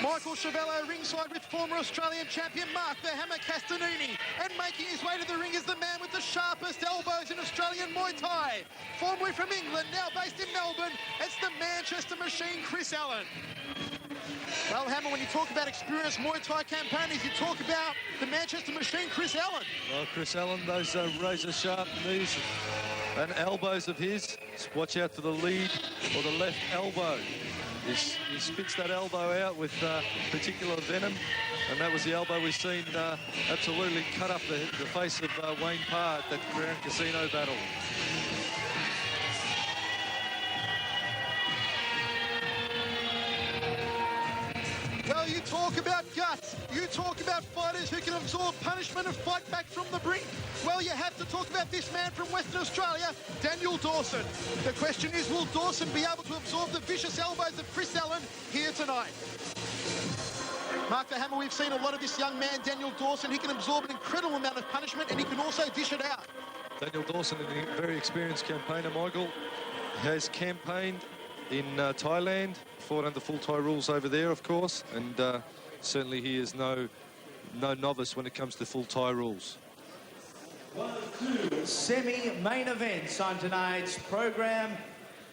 Michael Chevello ringside with former Australian champion Mark the Hammer Castanini. And making his way to the ring is the man with the sharpest elbows in Australian Muay Thai. Formerly from England, now based in Melbourne, it's the Manchester Machine, Chris Allen. Well, Hammer, when you talk about experienced Muay Thai campaigners, you talk about the Manchester Machine, Chris Allen. Well, Chris Allen, those razor-sharp knees and elbows of his. Watch out for the lead or the left elbow. He spits that elbow out with particular venom, and that was the elbow we've seen absolutely cut up the face of Wayne Parr at that Crown Casino battle. Well, you talk about guts. You talk about fighters who can absorb punishment and fight back from the brink. Well, you have to talk about this man from Western Australia, Daniel Dawson. The question is, will Dawson be able to absorb the vicious elbows of Chris Allen here tonight? Mark the Hammer, we've seen a lot of this young man, Daniel Dawson. He can absorb an incredible amount of punishment, and he can also dish it out. Daniel Dawson, a very experienced campaigner, Michael, has campaigned in Thailand, fought under full Thai rules over there, of course, and certainly he is no novice when it comes to full Thai rules. Semi-main events on tonight's program.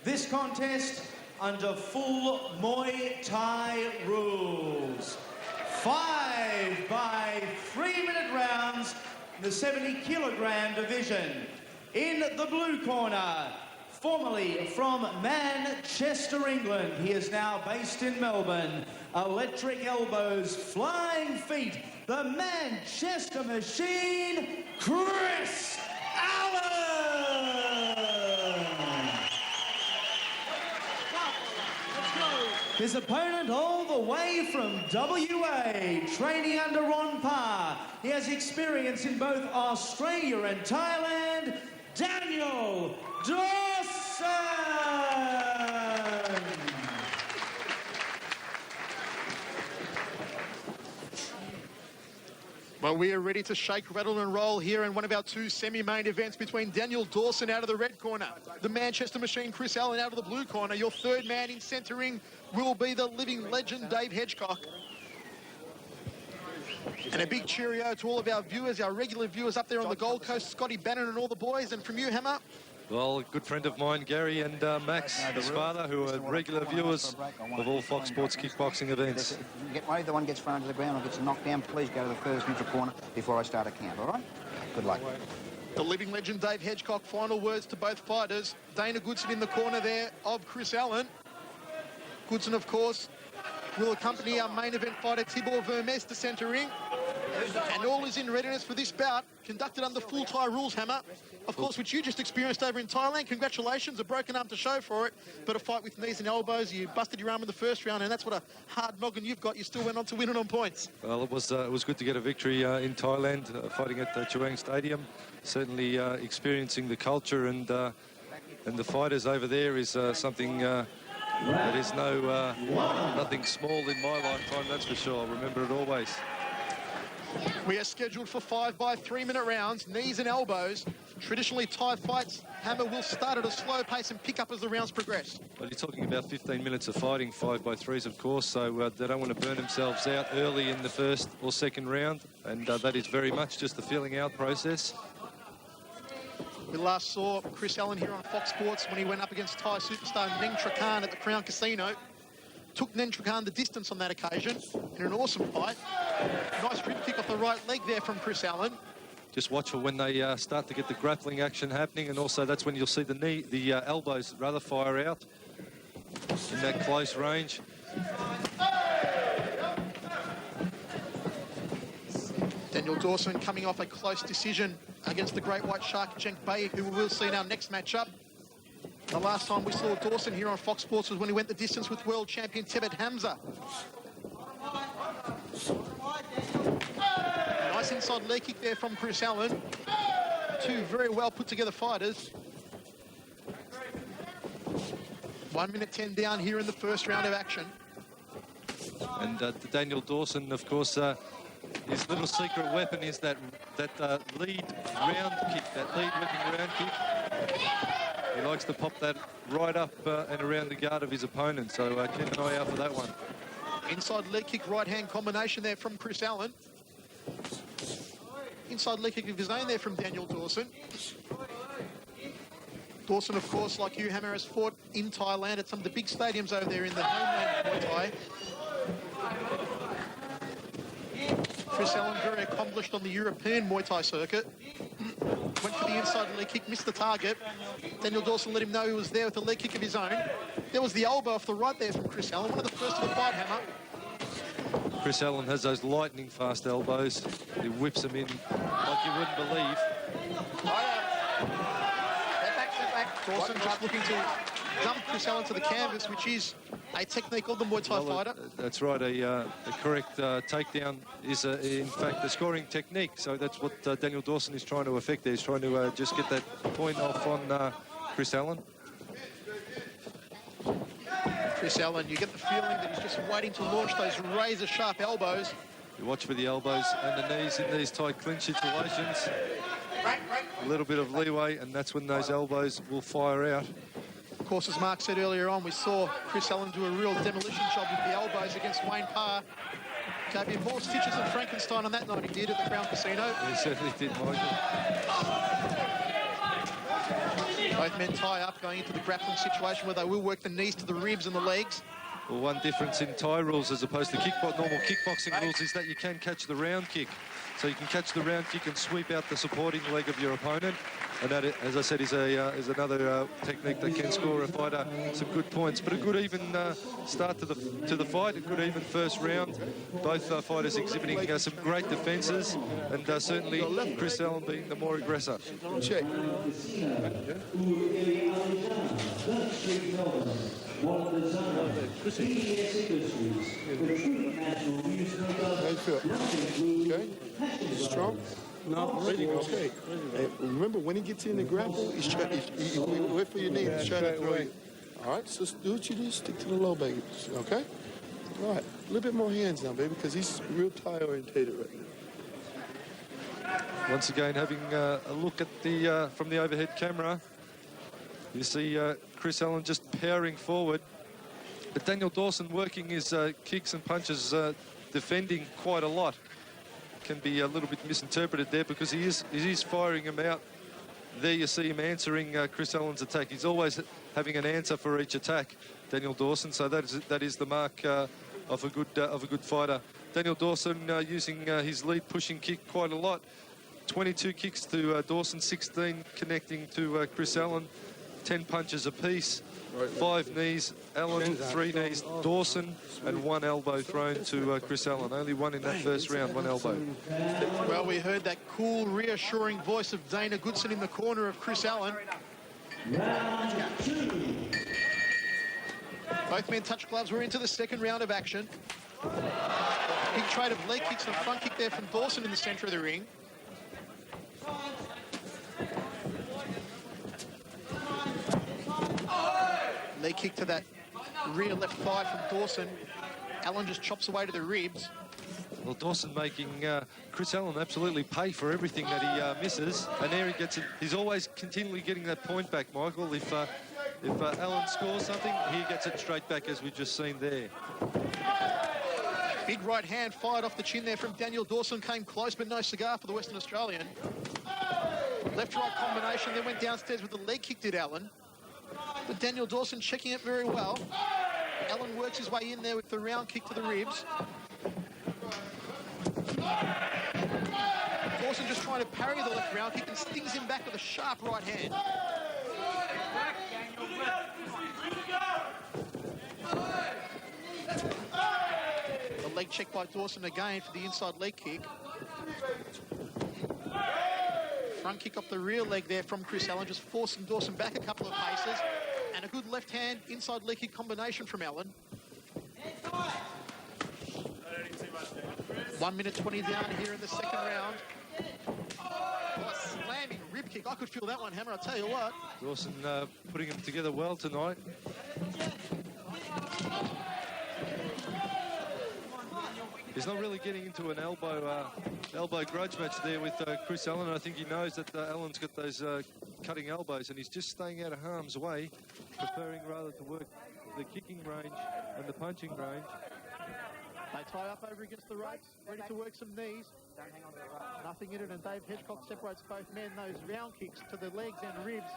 This contest under full Muay Thai rules. 5 by 3-minute rounds in the 70-kilogram division. In the blue corner, formerly from Manchester, England, he is now based in Melbourne. Electric elbows, flying feet, the Manchester Machine, Chris Allen! His opponent all the way from WA, training under Ron Parr. He has experience in both Australia and Thailand, Daniel Dawson! Well, we are ready to shake, rattle and roll here in one of our 2 semi-main events between Daniel Dawson out of the red corner, the Manchester Machine, Chris Allen, out of the blue corner. Your third man in centering will be the living legend, Dave Hedgecock. And a big cheerio to all of our viewers, our regular viewers up there on the Gold Coast, Scotty Bannon and all the boys. And from you, Hammer? Well, a good friend of mine, Gary, and Max, his father, who are regular viewers of all Fox Sports kickboxing events. Either one gets thrown to the ground or gets knocked down, please go to the first neutral corner before I start a count, all right? Good luck. The living legend, Dave Hedgecock, final words to both fighters. Dana Goodson in the corner there of Chris Allen. Goodson, of course, will accompany our main event fighter, Tibor Vermes, to centre ring. And all is in readiness for this bout, conducted under full Thai rules, Hammer. Of course, which you just experienced over in Thailand. Congratulations, a broken arm to show for it, but a fight with knees and elbows. You busted your arm in the first round, and that's what a hard noggin you've got. You still went on to win it on points. Well, it was good to get a victory in Thailand, fighting at the Chuang Stadium. Certainly experiencing the culture and the fighters over there is something that is nothing small in my lifetime, that's for sure. I'll remember it always. We are scheduled for 5 by 3-minute rounds, knees and elbows. Traditionally, Thai fights, Hammer, will start at a slow pace and pick up as the rounds progress. Well, you're talking about 15 minutes of fighting, 5 by 3s, of course, so they don't want to burn themselves out early in the first or second round, and that is very much just the feeling out process. We last saw Chris Allen here on Fox Sports when he went up against Thai superstar Neng Trakan at the Crown Casino. Took Neng Trakan the distance on that occasion in an awesome fight. Nice rib kick off the right leg there from Chris Allen. Just watch for when they start to get the grappling action happening, and also that's when you'll see the elbows rather fire out in that close range. Daniel Dawson coming off a close decision against the great white shark, Cenk Bay, who we will see in our next matchup. The last time we saw Dawson here on Fox Sports was when he went the distance with world champion Tebet Hamza. Nice inside leg kick there from Chris Allen. 2 very well put together fighters. 1 minute 10 down here in the first round of action. And Daniel Dawson, of course, his little secret weapon is that lead round kick, that lead whipping round kick. He likes to pop that right up and around the guard of his opponent, so keep an eye out for that one. Inside leg kick, right-hand combination there from Chris Allen. Inside leg kick of his own there from Daniel Dawson. Dawson, of course, like you, Hammer, has fought in Thailand at some of the big stadiums over there in the homeland of Muay Thai. Chris Allen, very accomplished on the European Muay Thai circuit. Went for the inside leg kick, missed the target. Daniel Dawson let him know he was there with a leg kick of his own. There was the elbow off the right there from Chris Allen, one of the first of the fight, Hammer. Chris Allen has those lightning fast elbows. He whips them in like you wouldn't believe. Step back. Dawson just looking to dump Chris Allen to the canvas, which is a technique of the Muay Thai fighter. That's right. A correct takedown is, in fact, the scoring technique. So that's what Daniel Dawson is trying to effect there. He's trying to just get that point off on Chris Allen. Chris Allen, you get the feeling that he's just waiting to launch those razor-sharp elbows. You watch for the elbows and the knees in these tight clinch situations. A little bit of leeway, and that's when those elbows will fire out. Of course, as Mark said earlier on, we saw Chris Allen do a real demolition job with the elbows against Wayne Parr. Gave him more stitches than Frankenstein on that night he did at the Crown Casino. He certainly did, Michael. Both men tie up going into the grappling situation where they will work the knees to the ribs and the legs. Well, one difference in Thai rules as opposed to normal kickboxing rules is that you can catch the round kick. So you can catch the round kick and sweep out the supporting leg of your opponent. And that, as I said, is another technique that can score a fighter some good points. But a good even start to the fight, a good even first round. Both fighters exhibiting some great defences, and certainly Chris Allen being the more aggressor. Check. How you feel? Okay? Strong? No, ready. Okay. And remember, when he gets in the grapple, he's trying. Wait for your knee. He's trying to throw you. All right. So do what you do. Stick to the low, baby. Okay. All right. A little bit more hands now, baby, because he's real Thai orientated right now. Once again, having a look at the from the overhead camera, you see Chris Allen just powering forward, but Daniel Dawson working his kicks and punches, defending quite a lot. Can be a little bit misinterpreted there because he is firing him out. There you see him answering Chris Allen's attack. He's always having an answer for each attack, Daniel Dawson. So that is the mark of a good fighter. Daniel Dawson using his lead pushing kick quite a lot. 22 kicks to Dawson, 16 connecting to Chris Allen. 10 punches apiece, 5 knees, Allen, 3 knees, Dawson, and 1 elbow thrown to Chris Allen. Only one in that first round, 1 elbow. Well, we heard that cool, reassuring voice of Dana Goodson in the corner of Chris Allen. Both men touch gloves. We're into the second round of action. Big trade of leg kicks and front kick there from Dawson in the centre of the ring. Leg kick to that rear left thigh from Dawson. Allen just chops away to the ribs. Well, Dawson making Chris Allen absolutely pay for everything that he misses. And there he gets it. He's always continually getting that point back, Michael. If Allen scores something, he gets it straight back, as we've just seen there. Big right hand fired off the chin there from Daniel Dawson. Came close, but no cigar for the Western Australian. Left-right combination, then went downstairs with the leg kick, did Allen. But Daniel Dawson checking it very well. Allen works his way in there with the round kick to the ribs. Dawson just trying to parry the left round kick and stings him back with a sharp right hand. The leg check by Dawson again for the inside leg kick. Front kick off the rear leg there from Chris Allen, just forcing Dawson back a couple of paces. And a good left hand inside leg kick combination from Allen. 1 minute 20 down here in the second round. Oh, a slamming rib kick. I could feel that one, Hammer, I'll tell you what. Dawson putting them together well tonight. He's not really getting into an elbow grudge match there with Chris Allen. I think he knows that Allen's got those cutting elbows, and he's just staying out of harm's way, preferring rather to work the kicking range and the punching range. They tie up over against the ropes, ready to work some knees. Don't hang on to the rope. Nothing in it, and Dave Hedgecock separates both men. Those round kicks to the legs and ribs,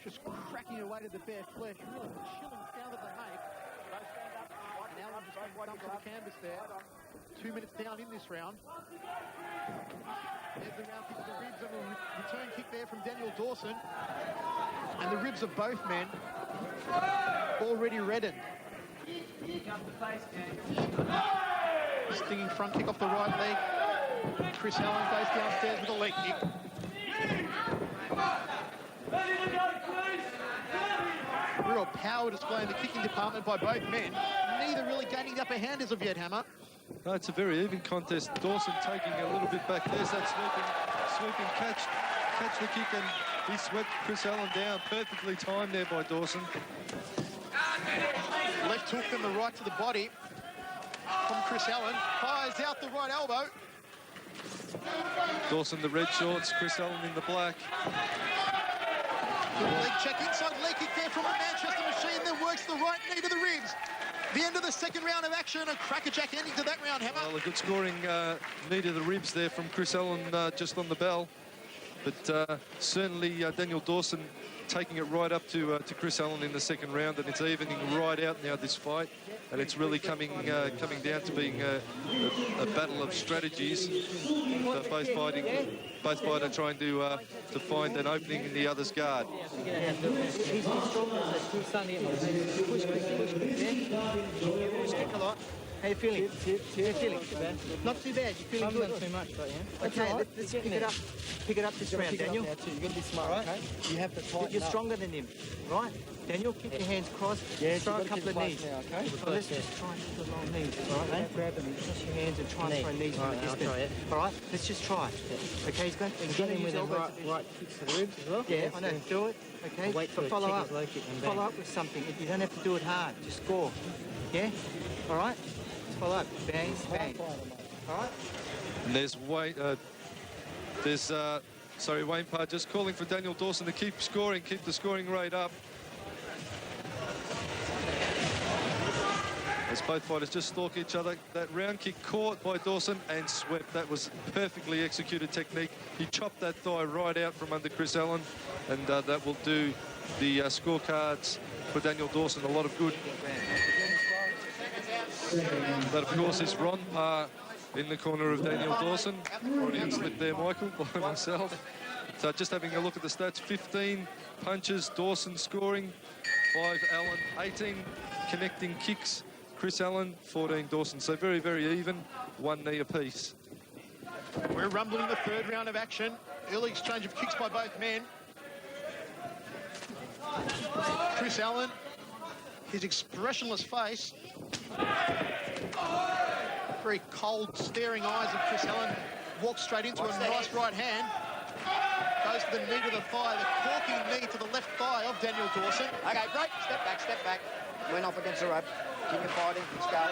just cracking away to the bare flesh. Really chilling sound that they make. And Allen just went up to the canvas there. 2 minutes down in this round. There's the round kick to the ribs and a return kick there from Daniel Dawson. And the ribs of both men already reddened. Stinging front kick off the right leg. Chris Allen goes downstairs with a leg kick. Real power display in the kicking department by both men. Neither really gaining the upper hand as of yet, Hammer. No, it's a very even contest. Dawson taking a little bit back. There's that swooping catch the kick, and he swept Chris Allen down. Perfectly timed there by Dawson. Left hook and the right to the body from Chris Allen. Fires out the right elbow. Dawson the red shorts, Chris Allen in the black. Good leg check, inside leg kick there from a Manchester machine, then works the right knee to the ribs. The end of the second round of action, a crackerjack ending to that round, Hammer. Well, a good scoring knee to the ribs there from Chris Allen just on the bell. But certainly Daniel Dawson taking it right up to Chris Allen in the second round, and it's evening right out now, this fight. And it's really coming down to being a battle of strategies. Both fighter trying to find an opening in the other's guard. How you feeling? How you feeling? Not too bad. You're feeling good? Not too much, but yeah. Okay, let's pick it up. Pick it up this round, Daniel. You've got to be smart, right? Okay? You have to tighten You're stronger than him, right? Daniel, keep your hands crossed. Yeah, throw a couple of knees. Now, okay? Well, let's just try and put the long knees, all right, mate? Grab them. Cross your hands and try and throw knees from a distance. Try it. All right, let's just try. Okay, he's going to use elbows. Right kicks to the ribs as well. Yeah, I know. Do it. Okay, but follow up. Follow up with something. You don't have to do it hard. Just score. Yeah. All right. Follow up. Bang, bang. All right. And there's Wayne. Wayne Parr just calling for Daniel Dawson to keep scoring, keep the scoring rate up. As both fighters just stalk each other. That round kick caught by Dawson and swept. That was perfectly executed technique. He chopped that thigh right out from under Chris Allen, and that will do the scorecards for Daniel Dawson a lot of good. That, of course, is Ron Parr in the corner of Daniel Dawson. Freudian slip there, Michael, by myself. So just having a look at the stats, 15 punches, Dawson scoring, 5 Allen, 18 connecting kicks, Chris Allen, 14 Dawson. So very, very even, one knee apiece. We're rumbling the third round of action. Early exchange of kicks by both men. Chris Allen, his expressionless face. Very cold, staring eyes of Chris Allen. Walks straight into a nice right hand. Goes to the knee to the thigh, the corking knee to the left thigh of Daniel Dawson. Okay, break. Step back. Lean off against the rope. Keep your fighting. Let's go.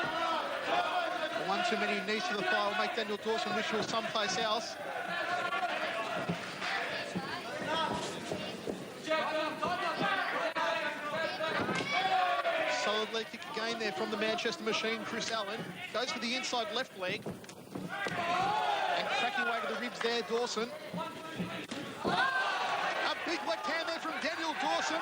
One too many knees to the thigh will make Daniel Dawson wish he was someplace else. Solid leg kick again there from the Manchester machine, Chris Allen. Goes for the inside left leg. And cracking away to the ribs there, Dawson. A big left hand there from Daniel Dawson.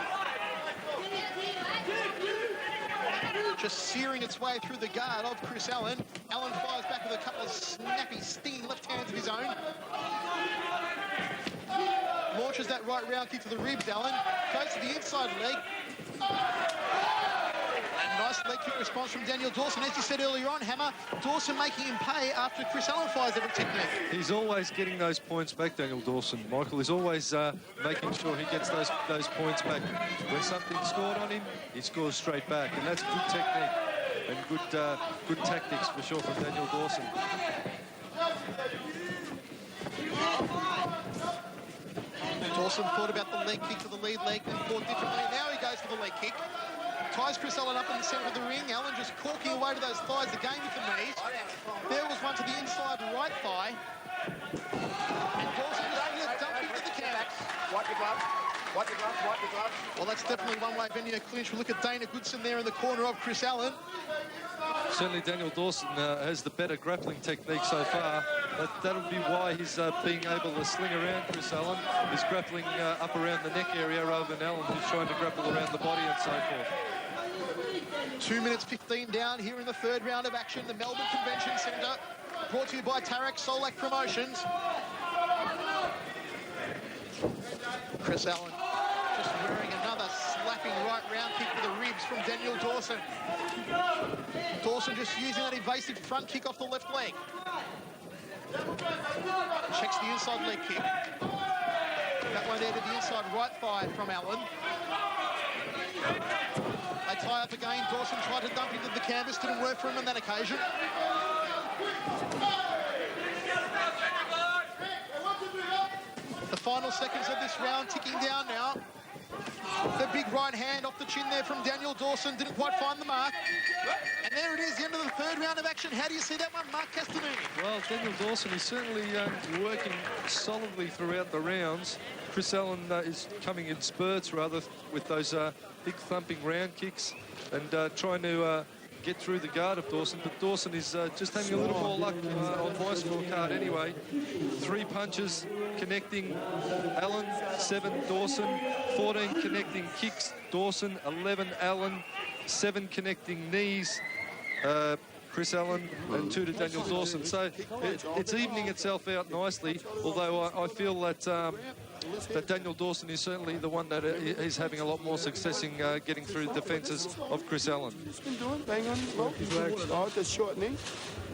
Just searing its way through the guard of Chris Allen. Allen fires back with a couple of snappy, stinging left hands of his own. Launches that right round kick to the ribs, Allen. Goes to the inside leg. Nice leg kick response from Daniel Dawson. As you said earlier on, Hammer, Dawson making him pay after Chris Allen fires every technique. He's always getting those points back, Daniel Dawson. Michael is always making sure he gets those points back. When something's scored on him, he scores straight back. And that's good technique and good tactics for sure from Daniel Dawson. Dawson thought about the leg kick to the lead leg and thought differently. Now he goes for the leg kick. Ties Chris Allen up in the centre of the ring. Allen just corking away to those thighs again with the knees. There was one to the inside right thigh. And Dawson just dumped into the canvas. Wipe your glove. Wipe the gloves, wipe the gloves. Well, that's definitely one way of ending a clinch. We look at Dana Goodson there in the corner of Chris Allen. Certainly Daniel Dawson has the better grappling technique so far. That'll be why he's being able to sling around Chris Allen. He's grappling up around the neck area rather than Allen, who's trying to grapple around the body and so forth. 2 minutes 15 down here in the third round of action. The Melbourne Convention Centre, brought to you by Tarek Solak Promotions. Chris Allen just wearing another slapping right round kick to the ribs from Daniel Dawson. Dawson just using that evasive front kick off the left leg. Checks the inside leg kick. That one there to the inside right thigh from Allen. They tie up again. Dawson tried to dump into the canvas. Didn't work for him on that occasion. The final seconds of this round ticking down now. The big right hand off the chin there from Daniel Dawson. Didn't quite find the mark. And there it is, the end of the third round of action. How do you see that one, Mark Castellini? Well, Daniel Dawson is certainly working solidly throughout the rounds. Chris Allen is coming in spurts, rather, with those big thumping round kicks and trying to get through the guard of Dawson. But Dawson is just having a little more luck on my scorecard anyway. 3 punches connecting Allen, 7 Dawson, 14 connecting kicks Dawson, 11 Allen, 7 connecting knees Chris Allen, and 2 to Daniel Dawson. So it's evening itself out nicely, although I feel that that Daniel Dawson is certainly the one that is having a lot more success in getting through the defences of Chris Allen. Bang on, oh, that's short knee.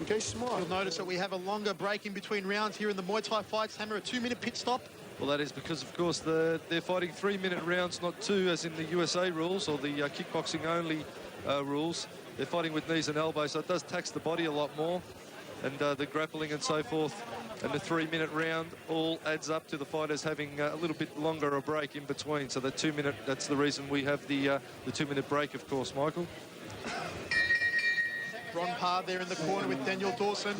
Okay, smart. You'll notice that we have a longer break in between rounds here in the Muay Thai fights. Hammer, a 2-minute pit stop. Well, that is because, of course, they're fighting 3-minute rounds, not 2, as in the USA rules or the kickboxing-only rules. They're fighting with knees and elbows, so it does tax the body a lot more. And the grappling and so forth, and the 3-minute round all adds up to the fighters having a little bit longer a break in between. So the 2-minute, that's the reason we have the 2-minute break, of course, Michael. Ron Parr there in the corner with Daniel Dawson.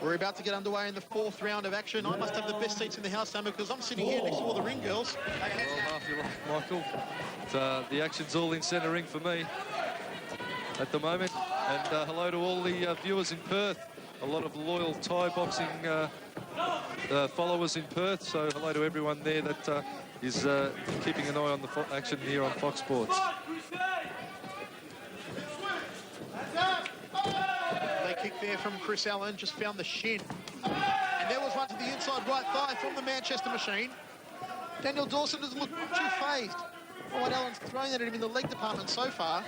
We're about to get underway in the 4th round of action. I must have the best seats in the house, Hammer, because I'm sitting here next to all the ring girls. Well, half you like, Michael. The action's all in centre ring for me at the moment. And hello to all the viewers in Perth. A lot of loyal Thai boxing followers in Perth. So hello to everyone there that is keeping an eye on the action here on Fox Sports. Leg kick there from Chris Allen, just found the shin. And there was one to the inside right thigh from the Manchester Machine. Daniel Dawson doesn't look too phased. What Allen's throwing at him in the leg department so far.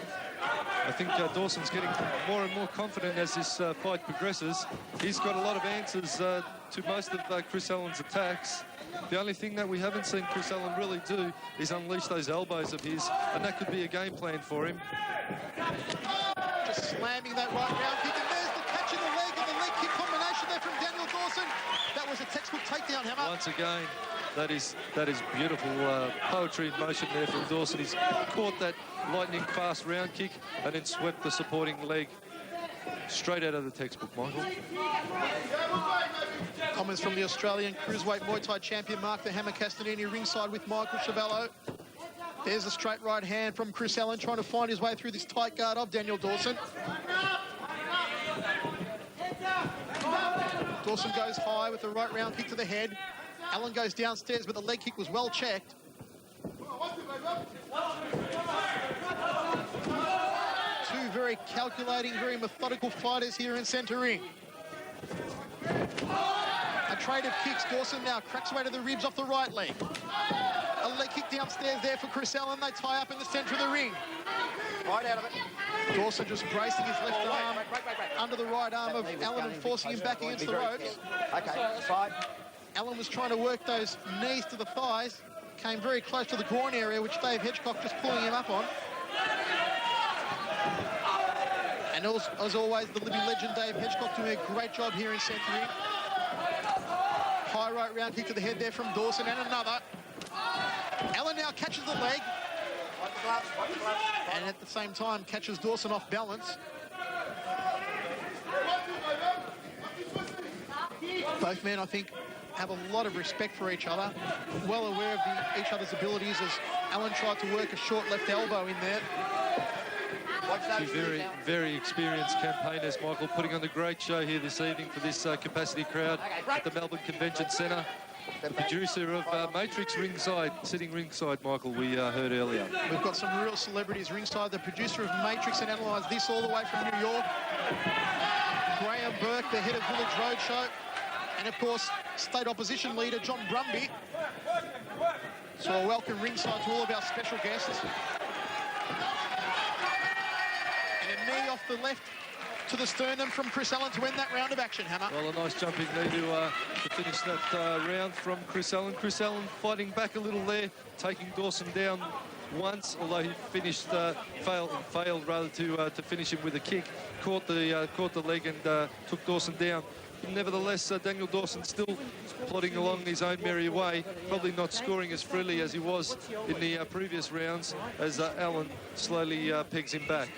I think Dawson's getting more and more confident as this fight progresses. He's got a lot of answers to most of Chris Allen's attacks. The only thing that we haven't seen Chris Allen really do is unleash those elbows of his, and that could be a game plan for him. Just slamming that right round kick, and there's the catch in the leg and the leg kick combination there from Daniel Dawson. That was a textbook takedown, Hammer. Once again, that is beautiful poetry in motion there from Dawson. He's caught that lightning fast round kick and then swept the supporting leg straight out of the textbook, Michael. Comments from the Australian Cruiserweight Muay Thai champion Mark the Hammer Castellini ringside with Michael Chavallo. There's a straight right hand from Chris Allen trying to find his way through this tight guard of Daniel Dawson. Dawson goes high with the right round kick to the head. Allen goes downstairs, but the leg kick was well checked. Two very calculating, very methodical fighters here in centre ring. A trade of kicks. Dawson now cracks away to the ribs off the right leg. A leg kick downstairs there for Chris Allen. They tie up in the centre of the ring. Right out of it. Dawson just bracing his left arm under the right arm of Allen and forcing him back against the ropes. Okay, side. Allen was trying to work those knees to the thighs. Came very close to the groin area, which Dave Hedgecock just pulling him up on. And as always, the living legend Dave Hedgecock doing a great job here in centre ring. High right round kick to the head there from Dawson, and another. Allen now catches the leg. And at the same time catches Dawson off balance. Both men, I think, have a lot of respect for each other, well aware of each other's abilities as Allen tried to work a short left elbow in there. Two very, very experienced campaigners, Michael, putting on a great show here this evening for this capacity crowd at the Melbourne Convention Centre. The producer of Matrix ringside, sitting ringside, Michael, we heard earlier. We've got some real celebrities ringside. The producer of Matrix and analysed this all the way from New York. Graham Burke, the head of Village Roadshow. And, of course, state opposition leader John Brumby. So a welcome ringside to all of our special guests. And a knee off the left to the sternum from Chris Allen to end that round of action, Hammer. Well, a nice jumping knee to finish that round from Chris Allen. Chris Allen fighting back a little there, taking Dawson down once, although he finished failed rather to finish him with a kick. Caught the leg and took Dawson down. Nevertheless, Daniel Dawson still plodding along his own merry way, probably not scoring as freely as he was in the previous rounds, as Allen slowly pegs him back.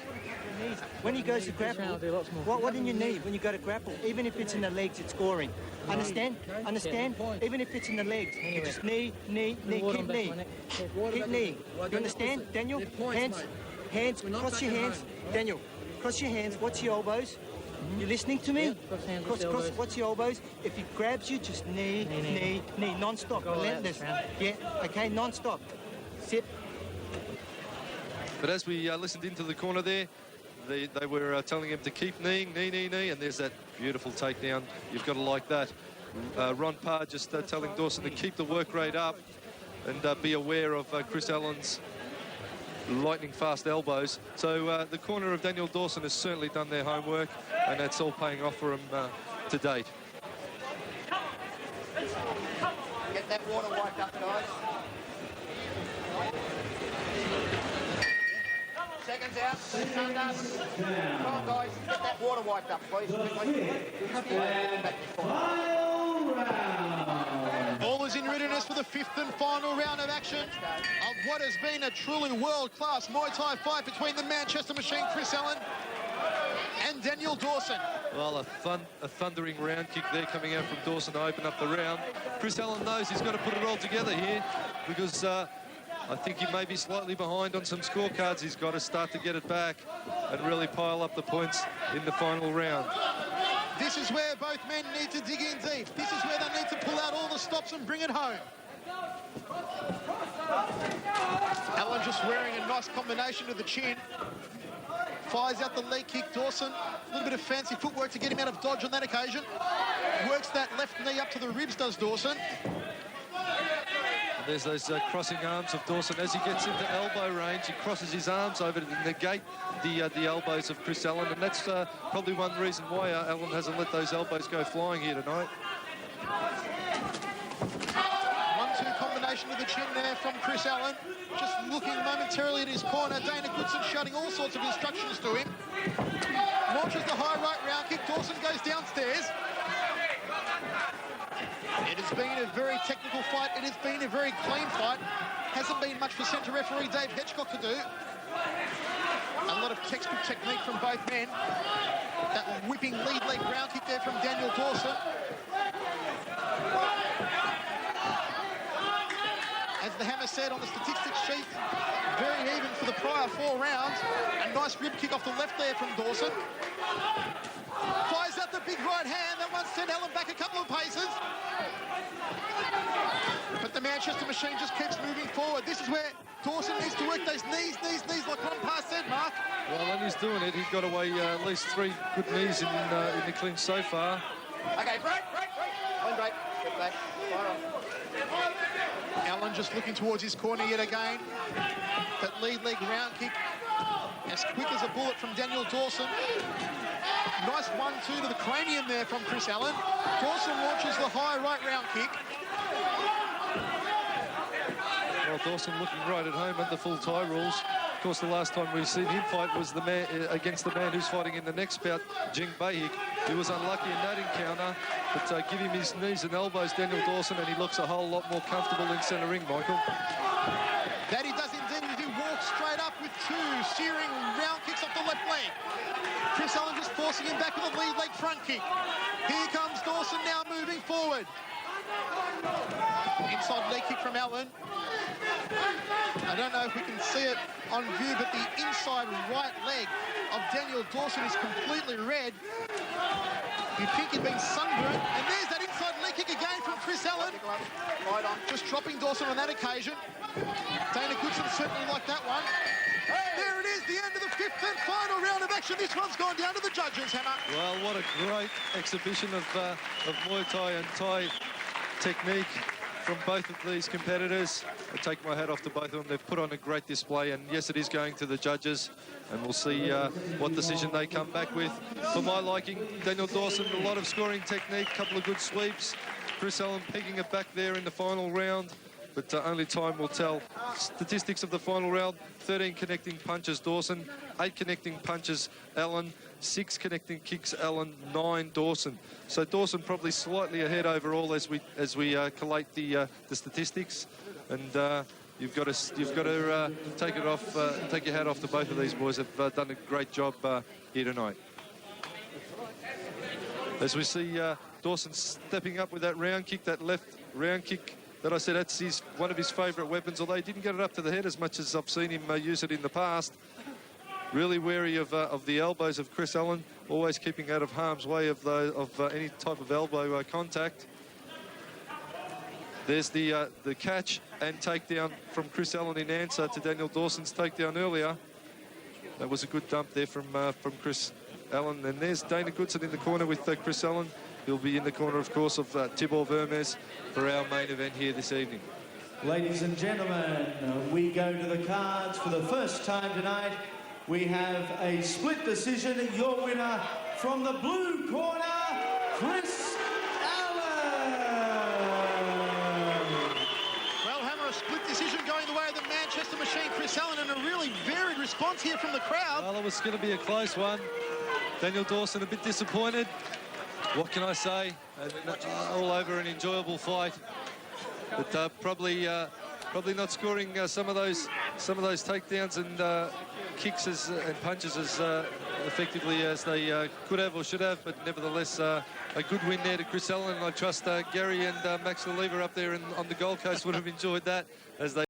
When he goes to grapple, what in your knee when you go to grapple? Even if it's in the legs, it's scoring. Understand? Understand? Even if it's in the legs, you just knee, keep knee. Keep knee. You understand, Daniel? Hands, cross your hands. Daniel, cross your hands. Watch your elbows. You listening to me? Cross, watch your elbows. If he grabs you, just knee, non-stop, relentless. Yeah, okay, non-stop. Sit. But as we listened into the corner there, they were telling him to keep kneeing, knee, and there's that beautiful takedown. You've got to like that. Ron Parr just telling Dawson to keep the work rate up and be aware of Chris Allen's lightning fast elbows. So the corner of Daniel Dawson has certainly done their homework, and that's all paying off for him to date. Get that water wiped up, guys. Seconds out. Come on, guys. Get that water wiped up, please. All is in readiness for the fifth and final round of action of what has been a truly world-class Muay Thai fight between the Manchester Machine, Chris Allen, and Daniel Dawson. Well, a thundering round kick there coming out from Dawson to open up the round. Chris Allen knows he's got to put it all together here because I think he may be slightly behind on some scorecards. He's got to start to get it back and really pile up the points in the final round. This is where both men need to dig in deep. This is where they need to pull out all the stops and bring it home. Allen just wearing a nice combination to the chin. Fires out the leg kick. Dawson, a little bit of fancy footwork to get him out of dodge on that occasion. Works that left knee up to the ribs, does Dawson. There's those crossing arms of Dawson. As he gets into elbow range, he crosses his arms over to negate the elbows of Chris Allen, and that's probably one reason why Allen hasn't let those elbows go flying here tonight. 1-2 combination of the chin there from Chris Allen. Just looking momentarily at his corner. Dana Goodson shouting all sorts of instructions to him. Launches the high right round kick. Dawson goes downstairs. It has been a very technical fight. It has been a very clean fight. Hasn't been much for centre referee Dave Hedgecock to do. A lot of textbook technique from both men. That whipping lead leg round kick there from Daniel Dawson. As the Hammer said on the statistics sheet, very even for the prior 4 rounds. A nice rib kick off the left there from Dawson. Fires out the big right hand that once sent Allen back a couple of paces. But the Manchester Machine just keeps moving forward. This is where Dawson needs to work those knees, like Ron Parr said, Mark. Well, when he's doing it, he's got away at least 3 good knees in the clinch so far. Okay, break. One break. Get back. Allen just looking towards his corner yet again. That lead leg round kick, as quick as a bullet from Daniel Dawson. Nice 1-2 to the cranium there from Chris Allen. Dawson launches the high right round kick. Well, Dawson looking right at home under full Thai rules. Of course, the last time we've seen him fight was the man against the man who's fighting in the next bout, Jing Bahik. He was unlucky in that encounter, but give him his knees and elbows, Daniel Dawson, and he looks a whole lot more comfortable in centre ring, Michael. That he does indeed. He walks straight up with 2 searing round kicks off the left leg. Chris Allen just forcing him back with a lead leg front kick. Here comes Dawson now moving forward. Inside leg kick from Allen. I don't know if we can see it on view, but the inside right leg of Daniel Dawson is completely red. You'd think he'd been sunburned. And there's that inside leg kick again from Chris Allen. Right on. Just dropping Dawson on that occasion. Dana Goodson certainly liked that one. There it is, the end of the fifth and final round of action. This one's gone down to the judges, Hammer. Well, what a great exhibition of Muay Thai and Thai technique from both of these competitors. I take my hat off to both of them. They've put on a great display, and yes, it is going to the judges, and we'll see what decision they come back with. For my liking, Daniel Dawson, a lot of scoring technique, couple of good sweeps. Chris Allen pegging it back there in the final round, but only time will tell. Statistics of the final round: 13 connecting punches Dawson, 8 connecting punches Allen, 6 connecting kicks Allen, 9 Dawson. So Dawson probably slightly ahead overall as we collate the statistics, and you've got to take your hat off to both of these boys. Have done a great job here tonight. As we see Dawson stepping up with that round kick, that left round kick that I said that's one of his favourite weapons, although he didn't get it up to the head as much as I've seen him use it in the past. Really wary of the elbows of Chris Allen, always keeping out of harm's way of any type of elbow contact. There's the catch and takedown from Chris Allen in answer to Daniel Dawson's takedown earlier. That was a good dump there from Chris Allen. And there's Dana Goodson in the corner with Chris Allen. He'll be in the corner, of course, of Tibor Vermes for our main event here this evening. Ladies and gentlemen, we go to the cards for the first time tonight. We have a split decision. Your winner from the blue corner, Chris Allen. Well, Hammer, a split decision going the way of the Manchester Machine, Chris Allen, and a really varied response here from the crowd. Well, it was going to be a close one. Daniel Dawson a bit disappointed. What can I say? All over an enjoyable fight, but probably not scoring some of those takedowns and kicks and punches as effectively as they could have or should have. But nevertheless, a good win there to Chris Allen, and I trust Gary and Max Oliva up there on the Gold Coast would have enjoyed that as they